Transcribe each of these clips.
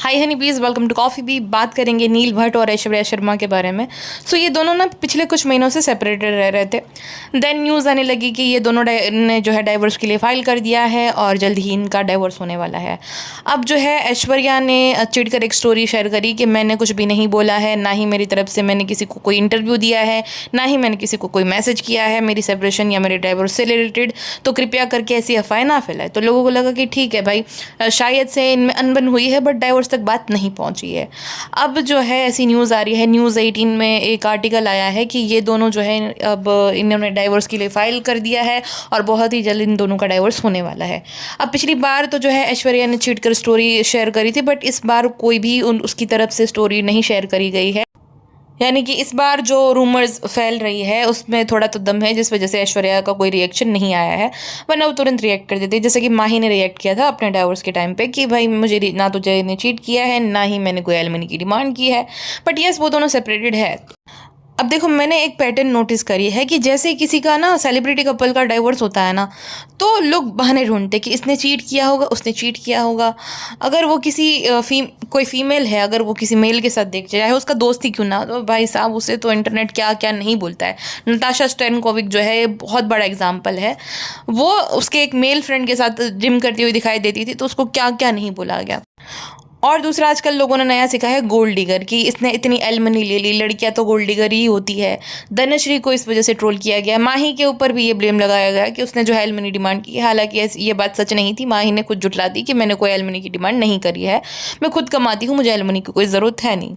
हाय हनी बीज, welcome to coffee B. बात करेंगे नील भट्ट और ऐश्वर्या शर्मा के बारे में। ये दोनों ना पिछले कुछ महीनों से सेपरेटेड रह रहे थे। देन न्यूज़ आने लगी कि ये दोनों ने जो है डाइवोर्स के लिए फ़ाइल कर दिया है और जल्द ही इनका डाइवोर्स होने वाला है। अब जो है ऐश्वर्या ने चिढ़कर एक स्टोरी शेयर करी कि मैंने कुछ भी नहीं बोला है, ना ही मेरी तरफ से मैंने किसी को कोई इंटरव्यू दिया है, ना ही मैंने किसी को कोई मैसेज किया है मेरी सेपरेशन या मेरे डाइवोर्स से रिलेटेड। तो कृपया करके ऐसी अफवाहें ना फैलाए। तो लोगों को लगा कि ठीक है भाई, शायद से इनमें अनबन हुई है बट डाइवोर्स तक बात नहीं पहुंची है। अब जो है ऐसी न्यूज़ आ रही है, न्यूज़ 18 में एक आर्टिकल आया है कि ये दोनों जो है अब इन्होंने डाइवोर्स के लिए फाइल कर दिया है और बहुत ही जल्द इन दोनों का डाइवोर्स होने वाला है। अब पिछली बार तो जो है ऐश्वर्या ने चीट कर स्टोरी शेयर करी थी, बट इस बार कोई भी उसकी तरफ से स्टोरी नहीं शेयर करी गई है। यानी कि इस बार जो रूमर्स फैल रही है उसमें थोड़ा तो दम है, जिस वजह से ऐश्वर्या का कोई रिएक्शन नहीं आया है, वरना वो तुरंत रिएक्ट कर देती। जैसे कि माही ने रिएक्ट किया था अपने डाइवोर्स के टाइम पे कि भाई मुझे ना तो जय ने चीट किया है, ना ही मैंने कोई एलिमनी की डिमांड की है। बट यस, वो दोनों सेपरेटेड है। अब देखो, मैंने एक पैटर्न नोटिस करी है कि जैसे किसी का ना सेलिब्रिटी कपल का डाइवोर्स होता है ना, तो लोग बहाने ढूंढते कि इसने चीट किया होगा, उसने चीट किया होगा। अगर वो किसी कोई फीमेल है, अगर वो किसी मेल के साथ देख जाए, उसका दोस्त ही क्यों ना, तो भाई साहब उसे तो इंटरनेट क्या क्या नहीं बोलता है। नताशा स्टैनकोविक जो है बहुत बड़ा एग्जाम्पल है। वो उसके एक मेल फ्रेंड के साथ जिम करती हुई दिखाई देती थी, तो उसको क्या क्या नहीं बोला गया। और दूसरा, आजकल लोगों ने नया सीखा है गोल्ड डिगर की, इसने इतनी एलिमनी ले ली, लड़कियां तो गोल्ड डिगर ही होती है। धनश्री को इस वजह से ट्रोल किया गया। माही के ऊपर भी ये ब्लेम लगाया गया कि उसने जो है एलिमनी डिमांड की, हालांकि ये बात सच नहीं थी। माही ने खुद जुटला दी कि मैंने कोई एलिमनी की डिमांड नहीं करी है, मैं खुद कमाती हूँ, मुझे एलिमनी की कोई ज़रूरत है नहीं।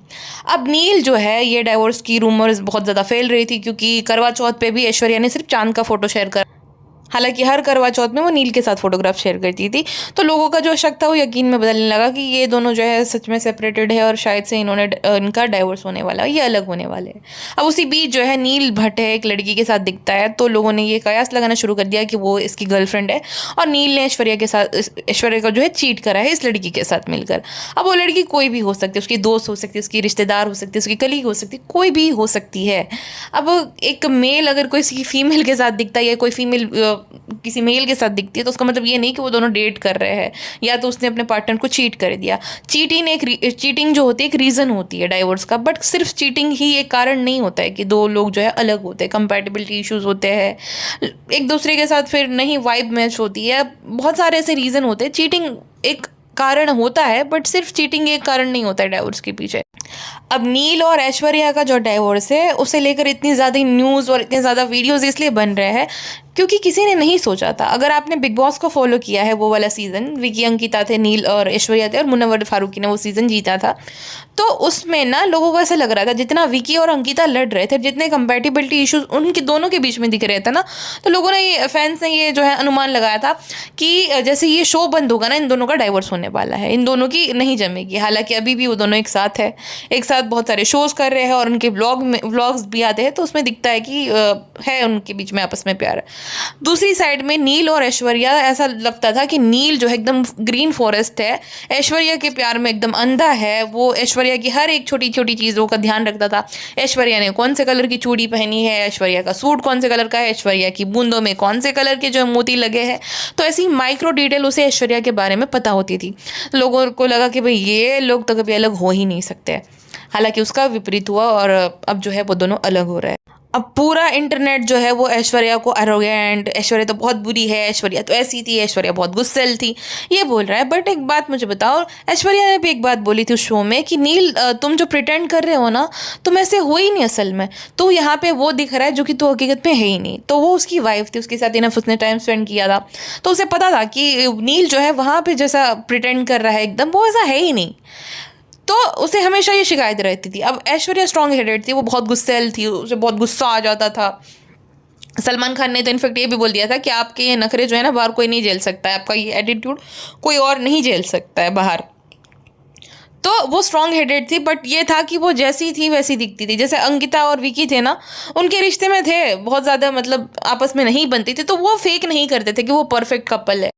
अब नील जो है, ये डाइवोर्स की रूमर्स बहुत ज़्यादा फैल रही थी क्योंकि करवा चौथ पर भी ऐश्वर्या ने सिर्फ चांद का फोटो शेयर कर, हालांकि हर करवा चौथ में वो नील के साथ फोटोग्राफ शेयर करती थी। तो लोगों का जो शक था वो यकीन में बदलने लगा कि ये दोनों जो है सच में सेपरेटेड है और शायद से इनका डाइवोर्स होने वाला है, ये अलग होने वाले हैं। अब उसी बीच जो है नील भट्ट है, एक लड़की के साथ दिखता है, तो लोगों ने ये कयास लगाना शुरू कर दिया कि वो इसकी गर्लफ्रेंड है और नील ने ऐश्वर्या का जो है चीट करा है इस लड़की के साथ मिलकर। अब वो लड़की कोई भी हो सकती है, उसकी दोस्त हो सकती है, उसकी रिश्तेदार हो सकती है, उसकी कलीग हो सकती है, कोई भी हो सकती है। अब एक मेल अगर कोई फीमेल के साथ दिखता है या कोई फीमेल किसी मेल के साथ दिखती है, तो उसका मतलब ये नहीं कि वो दोनों डेट कर रहे हैं या तो उसने अपने पार्टनर को चीट कर दिया। चीटिंग जो होती है एक रीज़न होती है डाइवोर्स का, बट सिर्फ चीटिंग ही एक कारण नहीं होता है कि दो लोग जो है अलग होते हैं। कंपैटिबिलिटी इश्यूज होते हैं, एक दूसरे के साथ फिर नहीं वाइब मैच होती है, बहुत सारे ऐसे रीज़न होते हैं। चीटिंग एक कारण होता है बट सिर्फ चीटिंग एक कारण नहीं होता है डाइवोर्स के पीछे। अब नील और ऐश्वर्या का जो डाइवोर्स है उसे लेकर इतनी ज़्यादा न्यूज़ और इतने ज़्यादा वीडियोस इसलिए बन रहे हैं क्योंकि किसी ने नहीं सोचा था। अगर आपने बिग बॉस को फॉलो किया है, वो वाला सीज़न, विकी अंकिता थे, नील और ऐश्वर्या थे और मुनव्वर फारूकी ने वो सीज़न जीता था, तो उसमें ना लोगों को ऐसा लग रहा था जितना विकी और अंकिता लड़ रहे थे, जितने कंपैटिबिलिटी इश्यूज उनके दोनों के बीच में दिख रहे थे ना, तो लोगों ने फैंस ने ये जो है अनुमान लगाया था कि जैसे ये शो बंद होगा ना, इन दोनों का डाइवोर्स होने वाला है, इन दोनों की नहीं जमेगी। हालांकि अभी भी वो दोनों एक साथ है, एक साथ बहुत सारे शोज़ कर रहे हैं और उनके व्लॉग्स भी आते हैं, तो उसमें दिखता है कि है उनके बीच में आपस में प्यार। दूसरी साइड में नील और ऐश्वर्या, ऐसा लगता था कि नील जो है एकदम ग्रीन फॉरेस्ट है, ऐश्वर्या के प्यार में एकदम अंधा है। वो ऐश्वर्या की हर एक छोटी छोटी चीज़ों का ध्यान रखता था। ऐश्वर्या ने कौन से कलर की चूड़ी पहनी है, ऐश्वर्या का सूट कौन से कलर का है, ऐश्वर्या की बूंदों में कौन से कलर के जो मोती लगे हैं, तो ऐसी माइक्रो डिटेल उसे ऐश्वर्या के बारे में पता होती थी। लोगों को लगा कि भाई ये लोग तो कभी अलग हो ही नहीं सकते। हालांकि उसका विपरीत हुआ और अब जो है वो दोनों अलग हो रहे हैं। अब पूरा इंटरनेट जो है वो ऐश्वर्या को एरोगेंट, ऐश्वर्या तो बहुत बुरी है, ऐश्वर्या तो ऐसी थी, ऐश्वर्या बहुत गुस्सैल थी, ये बोल रहा है। बट एक बात मुझे बताओ, ऐश्वर्या ने भी एक बात बोली थी उस शो में कि नील तुम जो प्रिटेंड कर रहे हो ना, तुम ऐसे हो ही नहीं असल में, तो यहाँ पे वो दिख रहा है जो कि तो हकीकत में है ही नहीं। तो वो उसकी वाइफ थी, उसके साथ इनफ उसने टाइम स्पेंड किया था, तो उसे पता था कि नील जो है वहाँ पे जैसा प्रिटेंड कर रहा है एकदम वो ऐसा है ही नहीं। तो उसे हमेशा ये शिकायत रहती थी। अब ऐश्वर्या स्ट्रॉन्ग हेडेड थी, वो बहुत गुस्सैल थी, उसे बहुत गुस्सा आ जाता था। सलमान खान ने तो इनफेक्ट ये भी बोल दिया था कि आपके ये नखरे जो है ना बाहर कोई नहीं झेल सकता है, आपका ये एटीट्यूड कोई और नहीं झेल सकता है बाहर। तो वो स्ट्रॉन्ग हेडेड थी, बट ये था कि वो जैसी थी वैसी दिखती थी। जैसे अंकिता और विकी थे ना, उनके रिश्ते में थे बहुत ज़्यादा, मतलब आपस में नहीं बनती थी, तो वो फेक नहीं करते थे कि वो परफेक्ट कपल है।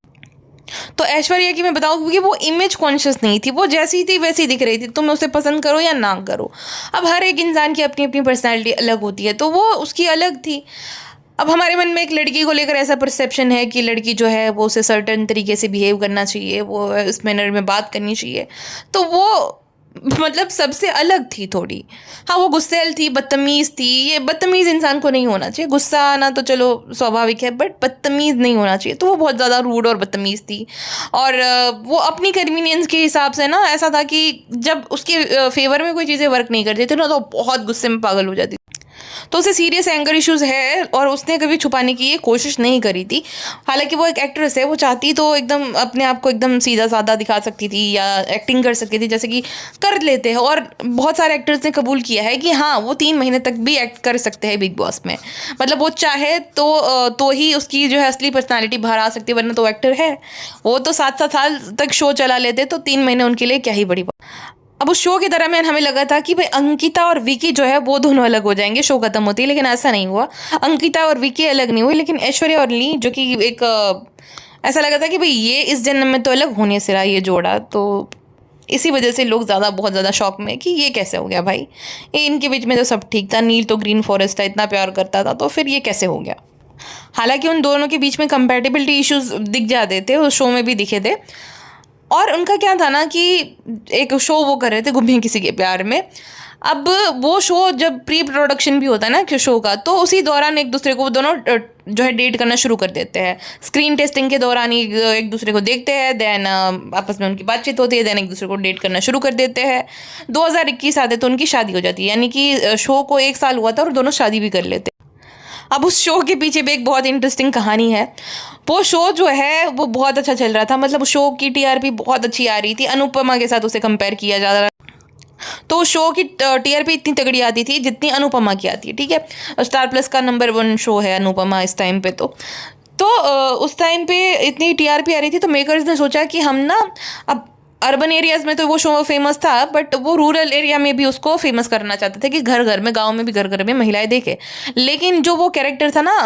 तो ऐश्वर्या की मैं बताऊँ, क्योंकि वो इमेज कॉन्शियस नहीं थी, वो जैसी थी वैसी दिख रही थी, तुम उसे पसंद करो या ना करो। अब हर एक इंसान की अपनी अपनी पर्सनैलिटी अलग होती है, तो वो उसकी अलग थी। अब हमारे मन में एक लड़की को लेकर ऐसा परसेप्शन है कि लड़की जो है वो उसे सर्टेन तरीके से बिहेव करना चाहिए, वो इस मैनर में बात करनी चाहिए, तो वो मतलब सबसे अलग थी थोड़ी। हाँ, वो गुस्सैल थी, बदतमीज़ थी। ये बदतमीज़ इंसान को नहीं होना चाहिए, गुस्सा आना तो चलो स्वाभाविक है, बट बदतमीज़ नहीं होना चाहिए। तो वो बहुत ज़्यादा रूड और बदतमीज़ थी। और वो अपनी कन्वीनियंस के हिसाब से ना, ऐसा था कि जब उसके फेवर में कोई चीज़ें वर्क नहीं करती थी ना, तो बहुत गुस्से में पागल हो जाती। तो उसे सीरियस एंगर इश्यूज़ है और उसने कभी छुपाने की ये कोशिश नहीं करी थी। हालांकि वो एक एक्ट्रेस है, वो चाहती तो एकदम अपने आप को एकदम सीधा साधा दिखा सकती थी या एक्टिंग कर सकती थी, जैसे कि कर लेते हैं। और बहुत सारे एक्टर्स ने कबूल किया है कि हाँ, वो 3 महीने तक भी एक्ट कर सकते हैं बिग बॉस में। मतलब वो चाहे तो ही उसकी जो है असली पर्सनालिटी बाहर आ सकती है, वरना तो एक्टर है। वो तो 7-7 साल तक शो चला लेते, तो 3 महीने उनके लिए क्या ही बड़ी बात। अब उस शो के दरमियान हमें लगा था कि भाई अंकिता और विकी जो है वो दोनों अलग हो जाएंगे, शो खत्म होती है, लेकिन ऐसा नहीं हुआ। अंकिता और विकी अलग नहीं हुए, लेकिन ऐश्वर्या और ली, जो कि एक ऐसा लगा था कि भाई ये इस जन्म में तो अलग होने से रहा ये जोड़ा। तो इसी वजह से लोग बहुत ज़्यादा शॉक में कि ये कैसे हो गया भाई, ये इनके बीच में तो सब ठीक था, नील तो ग्रीन फॉरेस्ट था, इतना प्यार करता था, तो फिर ये कैसे हो गया। हालांकि उन दोनों के बीच में कंपेटिबिलिटी इश्यूज दिख जाते थे, उस शो में भी दिखे थे। और उनका क्या था ना कि एक शो वो कर रहे थे, गुम हैं किसी के प्यार में। अब वो शो जब प्री प्रोडक्शन भी होता है ना कि शो का, तो उसी दौरान एक दूसरे को वो दोनों जो है डेट करना शुरू कर देते हैं। स्क्रीन टेस्टिंग के दौरान ही एक दूसरे को देखते हैं, देन आपस में उनकी बातचीत होती है, देन एक दूसरे को डेट करना शुरू कर देते हैं। 2021 आते तो उनकी शादी हो जाती है, यानी कि शो को 1 साल हुआ था और दोनों शादी भी कर लेते। अब उस शो के पीछे भी एक बहुत इंटरेस्टिंग कहानी है। वो शो जो है वो बहुत अच्छा चल रहा था, मतलब शो की टीआरपी बहुत अच्छी आ रही थी, अनुपमा के साथ उसे कंपेयर किया जा रहा। तो शो की टीआरपी इतनी तगड़ी आती थी जितनी अनुपमा की आती है, ठीक है। स्टार प्लस का नंबर 1 शो है अनुपमा इस टाइम पे। तो उस टाइम पे इतनी टीआरपी आ रही थी, तो मेकर्स ने सोचा कि हम ना, अब अर्बन एरियाज़ में तो वो शो फेमस था, बट वो रूरल एरिया में भी उसको फेमस करना चाहते थे कि घर घर में, गांव में भी घर घर में महिलाएं देखें। लेकिन जो वो कैरेक्टर था ना,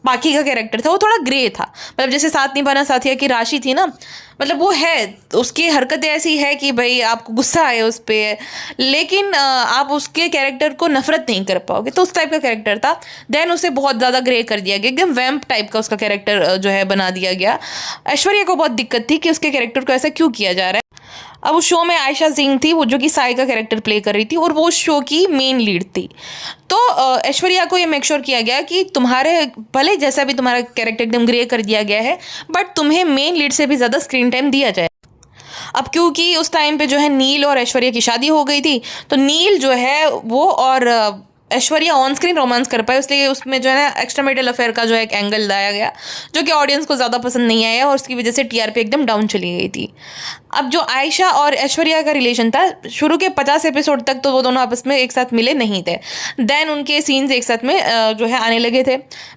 बाकी का कैरेक्टर था, वो थोड़ा ग्रे था। मतलब जैसे साथ निभाना साथिया की राशि थी ना, मतलब वो है, उसकी हरकतें ऐसी है कि भाई आपको गुस्सा आए उस पर, लेकिन आप उसके कैरेक्टर को नफरत नहीं कर पाओगे। तो उस टाइप का कैरेक्टर था। देन उसे बहुत ज़्यादा ग्रे कर दिया गया, एकदम वैम्प टाइप का उसका कैरेक्टर जो है बना दिया गया। ऐश्वर्या को बहुत दिक्कत थी कि उसके कैरेक्टर को ऐसा क्यों किया जा रहा है। अब उस शो में आयशा सिंह थी, वो जो कि साई का कैरेक्टर प्ले कर रही थी, और वो शो की मेन लीड थी। तो ऐश्वर्या को ये मेक श्योर किया गया कि तुम्हारे भले जैसा भी तुम्हारा कैरेक्टर एकदम ग्रे कर दिया गया है, बट तुम्हें मेन लीड से भी ज़्यादा स्क्रीन टाइम दिया जाए। अब क्योंकि उस टाइम पे जो है नील और ऐश्वर्या की शादी हो गई थी, तो नील जो है वो और ऐश्वर्या ऑन स्क्रीन रोमांस कर पाए, इसलिए उसमें जो है ना एक्स्ट्रा मैरिटल अफेयर का जो एक एंगल लाया गया, जो कि ऑडियंस को ज़्यादा पसंद नहीं आया, और उसकी वजह से टीआरपी एकदम डाउन चली गई थी। अब जो आयशा और ऐश्वर्या का रिलेशन था, शुरू के 50 एपिसोड तक तो वो दोनों आपस में एक साथ मिले नहीं थे। देन उनके सीन्स एक साथ में जो है आने लगे थे।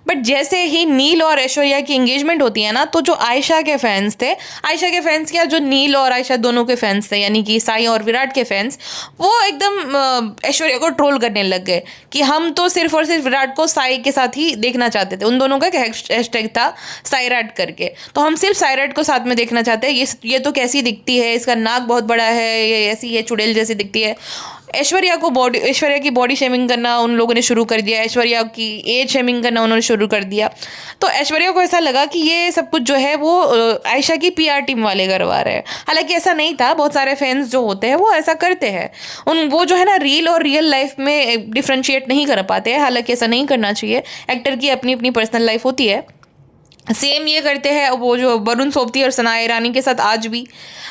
बट जैसे ही नील और ऐश्वर्या की एंगेजमेंट होती है ना, तो जो आयशा के फैंस थे, आयशा के फैंस क्या, जो नील और आयशा दोनों के फैंस थे, यानी कि साई और विराट के फैंस, वो एकदम ऐश्वर्या को ट्रोल करने लग गए कि हम तो सिर्फ और सिर्फ विराट को साई के साथ ही देखना चाहते थे। उन दोनों का हैशटैग था साईराट करके, तो हम सिर्फ साईराट को साथ में देखना चाहते हैं। ये तो कैसी दिखती है, इसका नाक बहुत बड़ा है, ये ऐसी है, चुड़ैल जैसी दिखती है। ऐश्वर्या की बॉडी शेमिंग करना उन लोगों ने शुरू कर दिया, ऐश्वर्या की एज शेमिंग करना उन्होंने शुरू कर दिया। तो ऐश्वर्या को ऐसा लगा कि ये सब कुछ जो है वो आयशा की पीआर टीम वाले करवा रहे हैं। हालांकि ऐसा नहीं था, बहुत सारे फैंस जो होते हैं वो ऐसा करते हैं, वो जो है ना रील और रियल लाइफ में डिफ्रेंशिएट नहीं कर पाते हैं। हालांकि ऐसा नहीं करना चाहिए, एक्टर की अपनी अपनी पर्सनल लाइफ होती है। सेम ये करते हैं वो जो वरुण सोबती और सनाया ईरानी के साथ। आज भी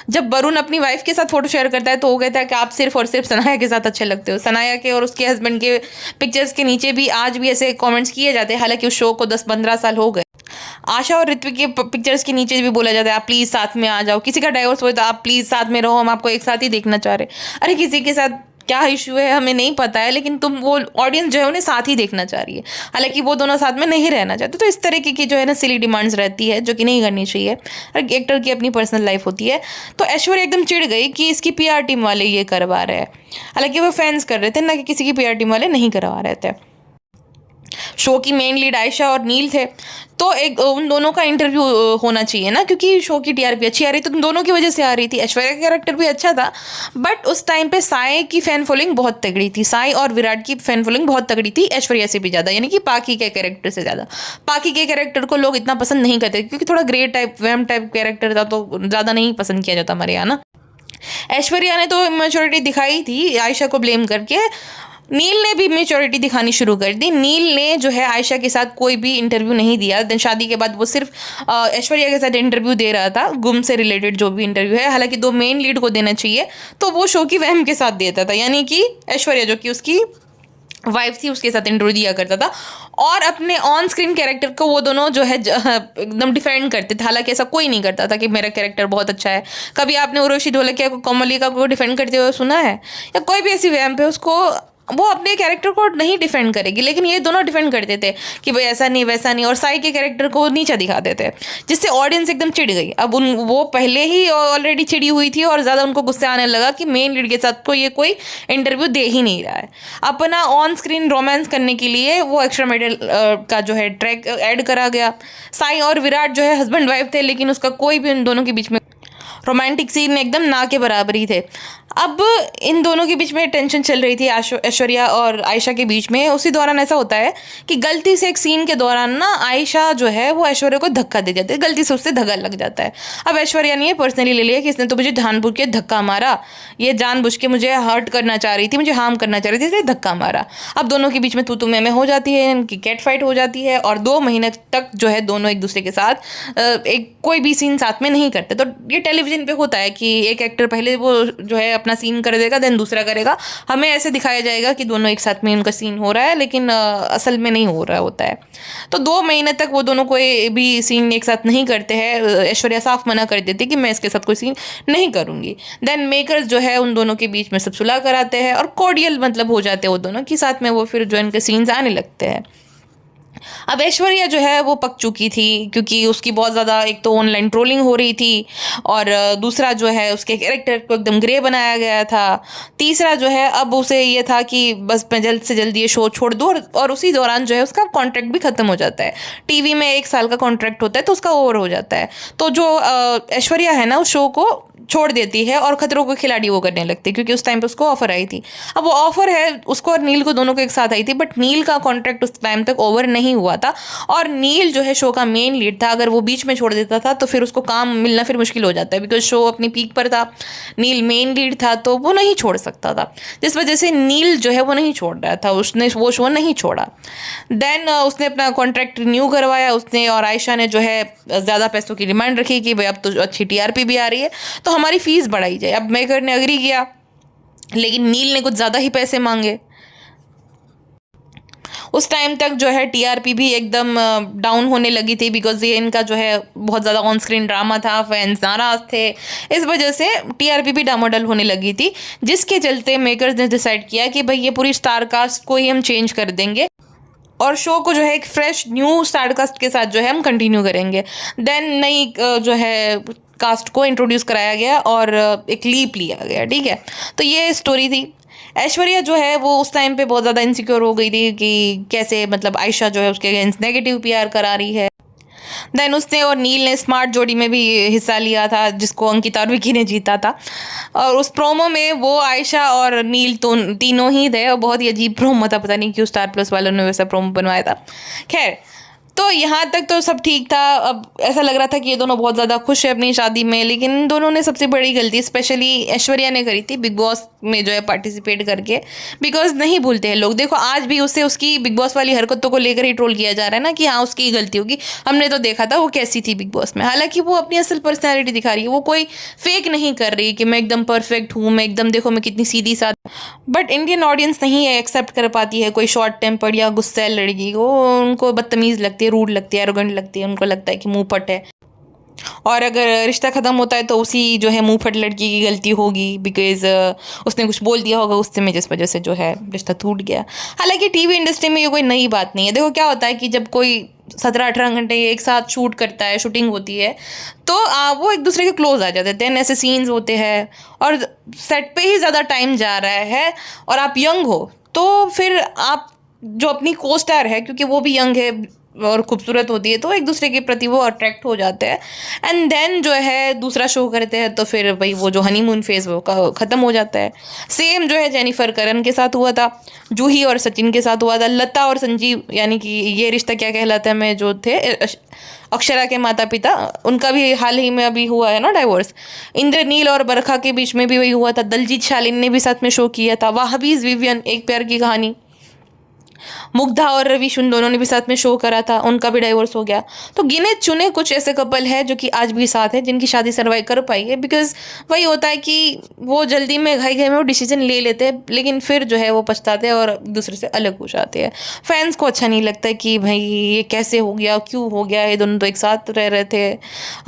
जब वरुण अपनी वाइफ के साथ फोटो शेयर करता है, तो वो कहता है कि आप सिर्फ और सिर्फ सनाया के साथ अच्छे लगते हो। सनाया के और उसके हस्बैंड के पिक्चर्स के नीचे भी आज भी ऐसे कमेंट्स किए जाते हैं, हालांकि उस शो को 10-15 साल हो गए। आशा और ऋत्विक के पिक्चर्स के नीचे भी बोला जाता है आप प्लीज़ साथ में आ जाओ। किसी का डाइवोर्स हो तो आप प्लीज़ साथ में रहो, हम आपको एक साथ ही देखना चाह रहे। अरे किसी के साथ क्या इशू है हमें नहीं पता है, लेकिन वो ऑडियंस जो है उन्हें साथ ही देखना चाह रही है, हालांकि वो दोनों साथ में नहीं रहना चाहते। तो इस तरीके की जो है ना सिली डिमांड्स रहती है, जो कि नहीं करनी चाहिए। हर एक्टर की अपनी पर्सनल लाइफ होती है। तो ऐश्वर्या एकदम चिढ़ गई कि इसकी पीआर टीम वाले ये करवा रहे हैं, हालांकि वो फैंस कर रहे थे ना, कि किसी की पीआर टीम वाले नहीं करवा रहे थे। शो की मेन लीड आयशा और नील थे, तो एक उन दोनों का इंटरव्यू होना चाहिए ना, क्योंकि शो की टीआरपी अच्छी आ रही थी, तो उन दोनों की वजह से आ रही थी। ऐश्वर्या का कैरेक्टर भी अच्छा था, बट उस टाइम पे साई की फैन फॉलोइंग बहुत तगड़ी थी, साई और विराट की फैन फॉलोइंग बहुत तगड़ी थी ऐश्वर्या से भी ज़्यादा, यानी कि पाकी के कैरेक्टर से ज़्यादा। पाकी के कैरेक्टर को लोग इतना पसंद नहीं करते क्योंकि थोड़ा ग्रे टाइप वैम टाइप कैरेक्टर था, तो ज़्यादा नहीं पसंद किया जाता हमारे यहाँ ना। ऐश्वर्या ने तो मैच्योरिटी दिखाई थी आयशा को ब्लेम करके, नील ने भी मेच्योरिटी दिखानी शुरू कर दी। नील ने जो है आयशा के साथ कोई भी इंटरव्यू नहीं दिया, देन शादी के बाद वो सिर्फ ऐश्वर्या के साथ इंटरव्यू दे रहा था, गुम से रिलेटेड जो भी इंटरव्यू है, हालांकि दो मेन लीड को देना चाहिए तो वो शो की वहम के साथ देता था, यानी कि ऐश्वर्या जो कि उसकी वाइफ थी उसके साथ इंटरव्यू दिया करता था, और अपने ऑन स्क्रीन कैरेक्टर को वो दोनों जो है एकदम डिफेंड करते थे। हालांकि ऐसा कोई नहीं करता था कि मेरा कैरेक्टर बहुत अच्छा है। कभी आपने उर्वशी ढोलकिया को, कोमलिका को डिफेंड करते हुए सुना है, या कोई भी ऐसी वहम पे उसको, वो अपने कैरेक्टर को नहीं डिफेंड करेगी, लेकिन ये दोनों डिफेंड करते थे कि भाई ऐसा नहीं वैसा नहीं, और साई के कैरेक्टर को नीचा दिखाते थे, जिससे ऑडियंस एकदम चिढ़ गई। अब वो पहले ही ऑलरेडी चिड़ी हुई थी और ज़्यादा उनको गुस्सा आने लगा कि मेन लीड के साथ को ये कोई इंटरव्यू दे ही नहीं रहा है। अपना ऑन स्क्रीन रोमांस करने के लिए वो एक्स्ट्रा मेडल का जो है ट्रैक ऐड करा गया। साई और विराट जो है हस्बैंड वाइफ थे, लेकिन उसका कोई भी उन दोनों के बीच में रोमांटिक सीन एकदम ना के बराबर ही थे। अब इन दोनों के बीच में टेंशन चल रही थी ऐश्वर्या और आयशा के बीच में। उसी दौरान ऐसा होता है कि गलती से एक सीन के दौरान ना आयशा जो है वो ऐश्वर्या को धक्का दे जाती है, गलती से उससे धक्का लग जाता है। अब ऐश्वर्या ने ये पर्सनली ले लिया कि इसने तो मुझे जानबूझ के धक्का मारा, ये जानबूझ के मुझे हर्ट करना चाह रही थी, मुझे हार्म करना चाह रही थी, इसलिए धक्का मारा। अब दोनों के बीच में तू में हो जाती है, इनकी कैट फाइट हो जाती है, और 2 महीने तक जो है दोनों एक दूसरे के साथ एक कोई भी सीन साथ में नहीं करते। तो ये टेलीविजन पे होता है कि एक एक्टर पहले वो जो है अपना सीन कर देगा, देन दूसरा करेगा, हमें ऐसे दिखाया जाएगा कि दोनों एक साथ में उनका सीन हो रहा है, लेकिन असल में नहीं हो रहा होता है। तो 2 महीने तक वो दोनों कोई भी सीन एक साथ नहीं करते हैं। ऐश्वर्या साफ मना कर देती है कि मैं इसके साथ कोई सीन नहीं करूंगी। देन मेकर्स जो है उन दोनों के बीच में सब सुलह कराते हैं और कोर्डियल मतलब हो जाते हैं वो दोनों के साथ में, वो फिर जो इनके सीन्स आने लगते हैं। अब ऐश्वर्या जो है वो पक चुकी थी क्योंकि उसकी बहुत ज़्यादा एक तो ऑनलाइन ट्रोलिंग हो रही थी, और दूसरा जो है उसके कैरेक्टर को एकदम ग्रे बनाया गया था। तीसरा जो है अब उसे ये था कि बस मैं जल्द से जल्द ये शो छोड़ दूँ, और उसी दौरान जो है उसका कॉन्ट्रैक्ट भी ख़त्म हो जाता है। टीवी में 1 साल का कॉन्ट्रैक्ट होता है तो उसका ओवर हो जाता है। तो जो ऐश्वर्या है ना उस शो को छोड़ देती है और खतरों के खिलाड़ी वो करने लगती है, क्योंकि उस टाइम पे उसको ऑफर आई थी। अब वो ऑफर है उसको और नील को दोनों को एक साथ आई थी, बट नील का कॉन्ट्रैक्ट उस टाइम तक ओवर नहीं हुआ था, और नील जो है शो का मेन लीड था। अगर वो बीच में छोड़ देता था तो फिर उसको काम मिलना फिर मुश्किल हो जाता है, बिकॉज शो अपनी पीक पर था, नील मेन लीड था, तो वो नहीं छोड़ सकता था, जिस वजह से नील जो है वो नहीं छोड़ रहा था, उसने वो शो नहीं छोड़ा। देन उसने अपना कॉन्ट्रैक्ट रिन्यू करवाया उसने, और आयशा ने जो है ज़्यादा पैसों की डिमांड रखी कि भाई अब तो अच्छी टीआरपी भी आ रही है तो हमारी फीस बढ़ाई जाए। अब मेकर ने अग्री किया, लेकिन नील ने कुछ ज़्यादा ही पैसे मांगे। उस टाइम तक जो है टीआरपी भी एकदम डाउन होने लगी थी, बिकॉज ये इनका जो है बहुत ज़्यादा ऑन स्क्रीन ड्रामा था, फैंस नाराज़ थे, इस वजह से टीआरपी भी डामाडोल होने लगी थी, जिसके चलते मेकर्स ने डिसाइड किया कि भाई ये पूरी स्टार कास्ट को ही हम चेंज कर देंगे और शो को जो है एक फ्रेश न्यू स्टार कास्ट के साथ जो है हम कंटिन्यू करेंगे। देन नई जो है कास्ट को इंट्रोड्यूस कराया गया और एक लीप लिया गया, ठीक है। तो ये स्टोरी थी। ऐश्वर्या जो है वो उस टाइम पे बहुत ज़्यादा इनसिक्योर हो गई थी कि कैसे मतलब आयशा जो है उसके अगेंस्ट नेगेटिव पीआर करा रही है। देन उसने और नील ने स्मार्ट जोड़ी में भी हिस्सा लिया था, जिसको अंकिता और विकी ने जीता था, और उस प्रोमो में वो आयशा और नील तो तीनों ही थे, और बहुत ही अजीब प्रोमो था, पता नहीं क्यों स्टार प्लस वालों ने वैसा प्रोमो बनवाया था। खैर, तो यहाँ तक तो सब ठीक था। अब ऐसा लग रहा था कि ये दोनों बहुत ज़्यादा खुश है अपनी शादी में, लेकिन इन दोनों ने सबसे बड़ी गलती स्पेशली ऐश्वर्या ने करी थी बिग बॉस में जो है पार्टिसिपेट करके, बिकॉज नहीं भूलते हैं लोग। देखो आज भी उससे उसकी बिग बॉस वाली हरकतों को लेकर ही ट्रोल किया जा रहा है ना कि हाँ उसकी गलती होगी, हमने तो देखा था वो कैसी थी बिग बॉस में। हालांकि वो अपनी असल पर्सनैलिटी दिखा रही है, वो कोई फेक नहीं कर रही कि मैं एकदम परफेक्ट हूँ, मैं एकदम देखो मैं कितनी सीधी साथ। बट इंडियन ऑडियंस नहीं है एक्सेप्ट कर पाती है कोई शॉर्ट टेम्पर्ड या गुस्सैल लड़की को, उनको बदतमीज़ लगती है, रूड लगती है, एरोगेंट लगती है, उनको लगता है कि मुंह फट है, और अगर रिश्ता ख़त्म होता है तो उसी जो है मुंह फट लड़की की गलती होगी, बिकॉज उसने कुछ बोल दिया होगा उससे में, जिस वजह से जो है रिश्ता टूट गया। हालांकि टीवी इंडस्ट्री में ये कोई नई बात नहीं है। देखो क्या होता है कि जब कोई 17-18 घंटे एक साथ शूट करता है, शूटिंग होती है, तो वो एक दूसरे के क्लोज आ जाते हैं, ऐसे सीन्स होते हैं, और सेट पे ही ज़्यादा टाइम जा रहा है और आप यंग हो, तो फिर आप जो अपनी को स्टार है, क्योंकि वो भी यंग है और खूबसूरत होती है, तो एक दूसरे के प्रति वो अट्रैक्ट हो जाते हैं। एंड देन जो है दूसरा शो करते हैं, तो फिर भाई वो जो हनीमून फेज वो ख़त्म हो जाता है। सेम जो है जेनिफर करण के साथ हुआ था, जूही और सचिन के साथ हुआ था, लता और संजीव यानी कि ये रिश्ता क्या कहलाता है में जो थे अक्षरा के माता पिता, उनका भी हाल ही में अभी हुआ है ना डाइवोर्स। इंद्रनील और बरखा के बीच में भी वही हुआ था। दलजीत शालीन ने भी साथ में शो किया था। वहाबीज विवियन, एक प्यार की कहानी। मुग्धा और रविश, उन दोनों ने भी साथ में शो करा था, उनका भी डाइवोर्स हो गया। तो गिने चुने कुछ ऐसे कपल हैं जो कि आज भी साथ हैं, जिनकी शादी सर्वाइव कर पाई है। बिकॉज वही होता है कि वो जल्दी में घाई घाई में वो डिसीजन ले लेते हैं, लेकिन फिर जो है वो पछताते हैं और दूसरे से अलग हो जाते हैं। फैंस को अच्छा नहीं लगता कि भाई ये कैसे हो गया, क्यों हो गया, ये दोनों तो एक साथ रह रहे थे,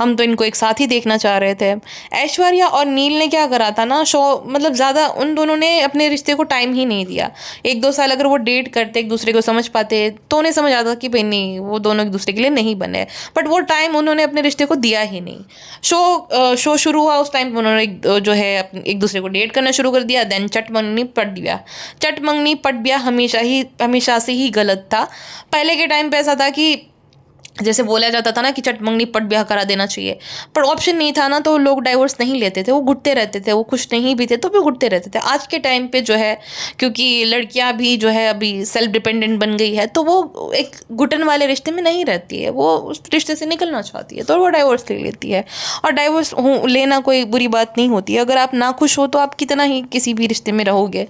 हम तो इनको एक साथ ही देखना चाह रहे थे। ऐश्वर्या और नील ने क्या करा था ना, शो मतलब ज़्यादा उन दोनों ने अपने रिश्ते को टाइम ही नहीं दिया। 1-2 साल अगर वो डेट करते, एक दूसरे को समझ पाते, तो उन्हें समझ आता कि भाई नहीं, वो दोनों एक दूसरे के लिए नहीं बने। बट वो टाइम उन्होंने अपने रिश्ते को दिया ही नहीं। शो शुरू हुआ उस टाइम उन्होंने जो है एक दूसरे को डेट करना शुरू कर दिया। देन चटमंगनी पट ब्याह, चटमंगनी पट ब्याह हमेशा से ही गलत था। पहले के टाइम पे ऐसा था कि जैसे बोला जाता था ना कि चटमंगनी पट ब्याह करा देना चाहिए, पर ऑप्शन नहीं था ना, तो लोग डाइवोर्स नहीं लेते थे, वो घुटते रहते थे, वो खुश नहीं भी थे तो भी घुटते रहते थे। आज के टाइम पे जो है, क्योंकि लड़कियां भी जो है अभी सेल्फ डिपेंडेंट बन गई है, तो वो एक घुटन वाले रिश्ते में नहीं रहती है, वो उस रिश्ते से निकलना चाहती है, तो वो डाइवोर्स ले लेती है। और डाइवोर्स लेना कोई बुरी बात नहीं होती है। अगर आप ना खुश हो तो आप कितना ही किसी भी रिश्ते में रहोगे,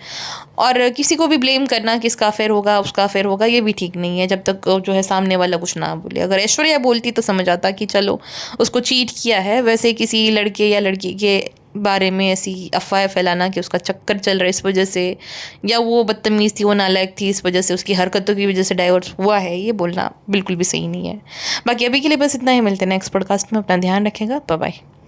और किसी को भी ब्लेम करना कि इसका अफेयर होगा, उसका अफेयर होगा, ये भी ठीक नहीं है, जब तक जो है सामने वाला कुछ ना बोले। अगर ऐश्वर्या बोलती तो समझ आता कि चलो उसको चीट किया है, वैसे किसी लड़के या लड़की के बारे में ऐसी अफवाह फैलाना कि उसका चक्कर चल रहा है इस वजह से, या वो बदतमीज़ थी, वो नालायक थी, इस वजह से, उसकी हरकतों की वजह से डाइवोर्स हुआ है, ये बोलना बिल्कुल भी सही नहीं है। बाकी अभी के लिए बस इतना ही। मिलते हैं नेक्स्ट पॉडकास्ट में। अपना ध्यान रखेगा। Bye bye.